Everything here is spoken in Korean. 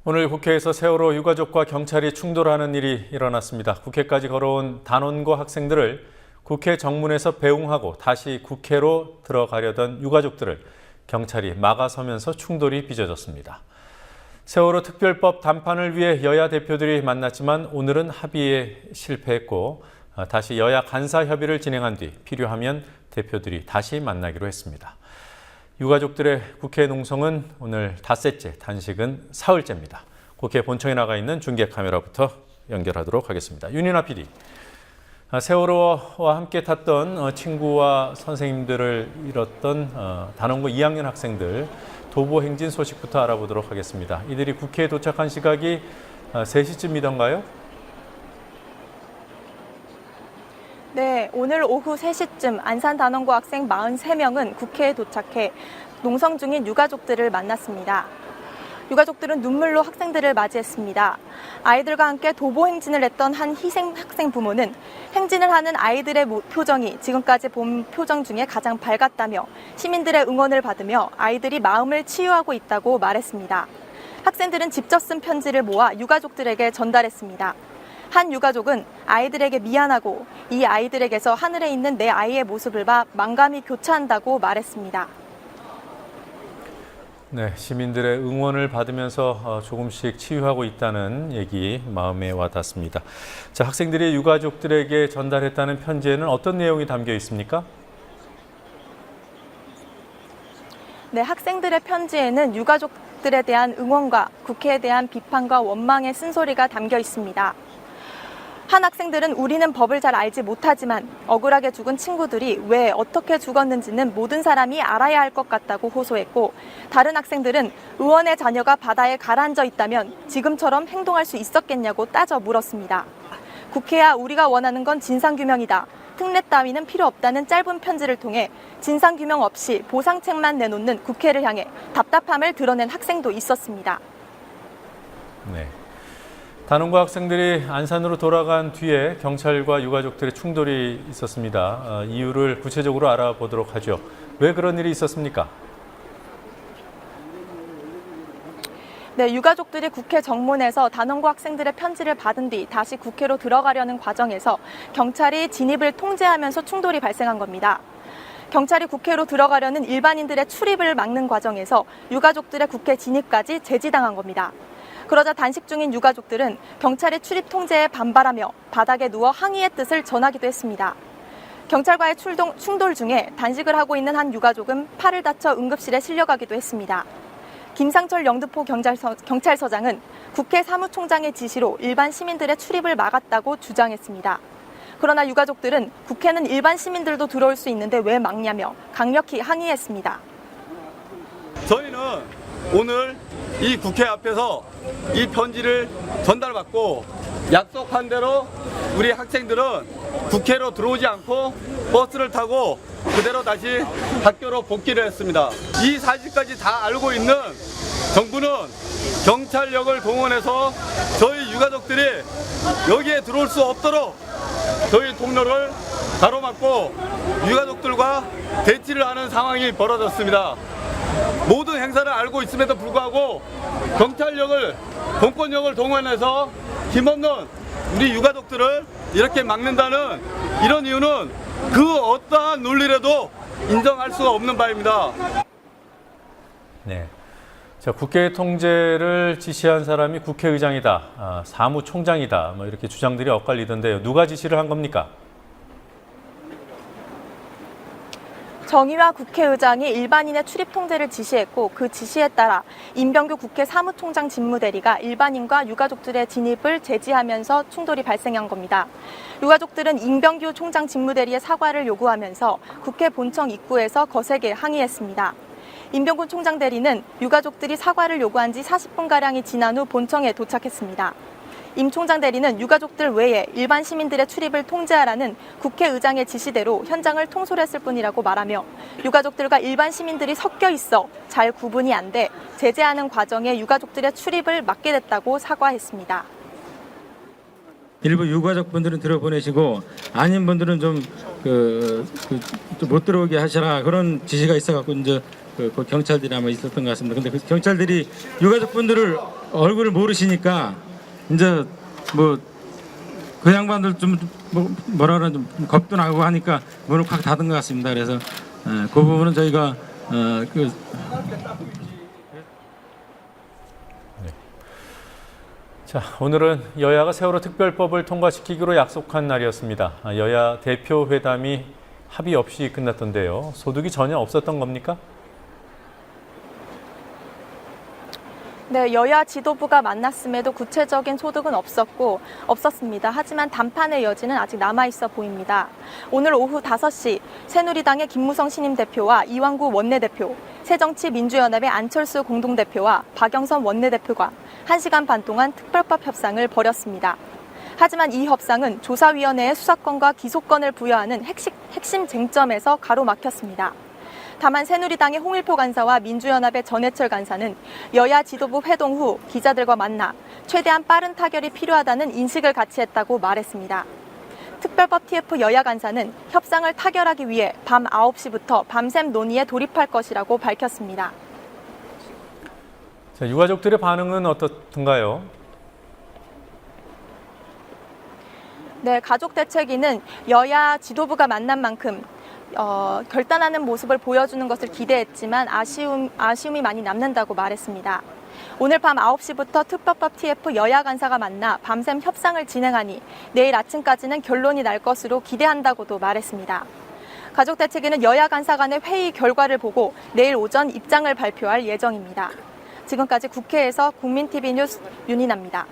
오늘 국회에서 세월호 유가족과 경찰이 충돌하는 일이 일어났습니다. 국회까지 걸어온 단원고 학생들을 국회 정문에서 배웅하고 다시 국회로 들어가려던 유가족들을 경찰이 막아서면서 충돌이 빚어졌습니다. 세월호 특별법 단판을 위해 여야 대표들이 만났지만 오늘은 합의에 실패했고 다시 여야 간사 협의를 진행한 뒤 필요하면 대표들이 다시 만나기로 했습니다. 유가족들의 국회 농성은 오늘 닷새째, 단식은 사흘째입니다. 국회 본청에 나가 있는 중계 카메라부터 연결하도록 하겠습니다. 윤인아 PD, 세월호와 함께 탔던 친구와 선생님들을 잃었던 단원고 2학년 학생들 도보 행진 소식부터 알아보도록 하겠습니다. 이들이 국회에 도착한 시각이 3시쯤이던가요? 네, 오늘 오후 3시쯤 안산 단원고 학생 43명은 국회에 도착해 농성 중인 유가족들을 만났습니다. 유가족들은 눈물로 학생들을 맞이했습니다. 아이들과 함께 도보 행진을 했던 한 희생 학생 부모는 행진을 하는 아이들의 표정이 지금까지 본 표정 중에 가장 밝았다며 시민들의 응원을 받으며 아이들이 마음을 치유하고 있다고 말했습니다. 학생들은 직접 쓴 편지를 모아 유가족들에게 전달했습니다. 한 유가족은 아이들에게 미안하고 이 아이들에게서 하늘에 있는 내 아이의 모습을 봐 만감이 교차한다고 말했습니다. 네, 시민들의 응원을 받으면서 조금씩 치유하고 있다는 얘기 마음에 와닿습니다. 자, 학생들이 유가족들에게 전달했다는 편지에는 어떤 내용이 담겨 있습니까? 네, 학생들의 편지에는 유가족들에 대한 응원과 국회에 대한 비판과 원망의 쓴소리가 담겨 있습니다. 한 학생들은 우리는 법을 잘 알지 못하지만 억울하게 죽은 친구들이 왜 어떻게 죽었는지는 모든 사람이 알아야 할 것 같다고 호소했고, 다른 학생들은 의원의 자녀가 바다에 가라앉아 있다면 지금처럼 행동할 수 있었겠냐고 따져 물었습니다. 국회야 우리가 원하는 건 진상규명이다. 특례 따위는 필요 없다는 짧은 편지를 통해 진상규명 없이 보상책만 내놓는 국회를 향해 답답함을 드러낸 학생도 있었습니다. 네. 단원고 학생들이 안산으로 돌아간 뒤에 경찰과 유가족들의 충돌이 있었습니다. 이유를 구체적으로 알아보도록 하죠. 왜 그런 일이 있었습니까? 네, 유가족들이 국회 정문에서 단원고 학생들의 편지를 받은 뒤 다시 국회로 들어가려는 과정에서 경찰이 진입을 통제하면서 충돌이 발생한 겁니다. 경찰이 국회로 들어가려는 일반인들의 출입을 막는 과정에서 유가족들의 국회 진입까지 제지당한 겁니다. 그러자 단식 중인 유가족들은 경찰의 출입 통제에 반발하며 바닥에 누워 항의의 뜻을 전하기도 했습니다. 경찰과의 충돌 중에 단식을 하고 있는 한 유가족은 팔을 다쳐 응급실에 실려가기도 했습니다. 김상철 영등포 경찰서장은 국회 사무총장의 지시로 일반 시민들의 출입을 막았다고 주장했습니다. 그러나 유가족들은 국회는 일반 시민들도 들어올 수 있는데 왜 막냐며 강력히 항의했습니다. 저희는 오늘 이 국회 앞에서 이 편지를 전달받고 약속한 대로 우리 학생들은 국회로 들어오지 않고 버스를 타고 그대로 다시 학교로 복귀를 했습니다. 이 사실까지 다 알고 있는 정부는 경찰력을 동원해서 저희 유가족들이 여기에 들어올 수 없도록 저희 통로를 가로막고 유가족들과 대치를 하는 상황이 벌어졌습니다. 모든 행사를 알고 있음에도 불구하고 경찰력을, 공권력을 동원해서 힘없는 우리 유가족들을 이렇게 막는다는 이런 이유는 그 어떠한 논리라도 인정할 수가 없는 바입니다. 네. 자, 국회 통제를 지시한 사람이 국회의장이다, 사무총장이다, 이렇게 주장들이 엇갈리던데요. 누가 지시를 한 겁니까? 정의화 국회의장이 일반인의 출입 통제를 지시했고 그 지시에 따라 임병규 국회 사무총장 직무대리가 일반인과 유가족들의 진입을 제지하면서 충돌이 발생한 겁니다. 유가족들은 임병규 총장 직무대리의 사과를 요구하면서 국회 본청 입구에서 거세게 항의했습니다. 임병규 총장 대리는 유가족들이 사과를 요구한 지 40분가량이 지난 후 본청에 도착했습니다. 임 총장 대리는 유가족들 외에 일반 시민들의 출입을 통제하라는 국회의장의 지시대로 현장을 통솔했을 뿐이라고 말하며 유가족들과 일반 시민들이 섞여 있어 잘 구분이 안 돼 제재하는 과정에 유가족들의 출입을 막게 됐다고 사과했습니다. 일부 유가족분들은 들어보내시고 아닌 분들은 좀 못 들어오게 하시라 그런 지시가 있어갖고 이제 그 경찰들이 아마 있었던 것 같습니다. 근데 그 경찰들이 유가족분들을 얼굴을 모르시니까 이제 뭐 그 양반들 좀 뭐라 그러나 좀 겁도 나고 하니까 문을 콱 닫은 것 같습니다. 그래서 그 부분은 저희가 자, 오늘은 여야가 세월호 특별법을 통과시키기로 약속한 날이었습니다. 여야 대표 회담이 합의 없이 끝났던데요. 소득이 전혀 없었던 겁니까? 네, 여야 지도부가 만났음에도 구체적인 소득은 없었습니다. 하지만 담판의 여지는 아직 남아있어 보입니다. 오늘 오후 5시 새누리당의 김무성 신임 대표와 이완구 원내대표, 새정치민주연합의 안철수 공동대표와 박영선 원내대표가 1시간 반 동안 특별법 협상을 벌였습니다. 하지만 이 협상은 조사위원회의 수사권과 기소권을 부여하는 핵심 쟁점에서 가로막혔습니다. 다만 새누리당의 홍일표 간사와 민주연합의 전해철 간사는 여야 지도부 회동 후 기자들과 만나 최대한 빠른 타결이 필요하다는 인식을 같이 했다고 말했습니다. 특별법 TF 여야 간사는 협상을 타결하기 위해 밤 9시부터 밤샘 논의에 돌입할 것이라고 밝혔습니다. 자, 유가족들의 반응은 어떻던가요? 네, 가족대책위는 여야 지도부가 만난 만큼 결단하는 모습을 보여주는 것을 기대했지만 아쉬움이 많이 남는다고 말했습니다. 오늘 밤 9시부터 특별법 TF 여야 간사가 만나 밤샘 협상을 진행하니 내일 아침까지는 결론이 날 것으로 기대한다고도 말했습니다. 가족대책위는 여야 간사 간의 회의 결과를 보고 내일 오전 입장을 발표할 예정입니다. 지금까지 국회에서 국민TV 뉴스 윤인아입니다.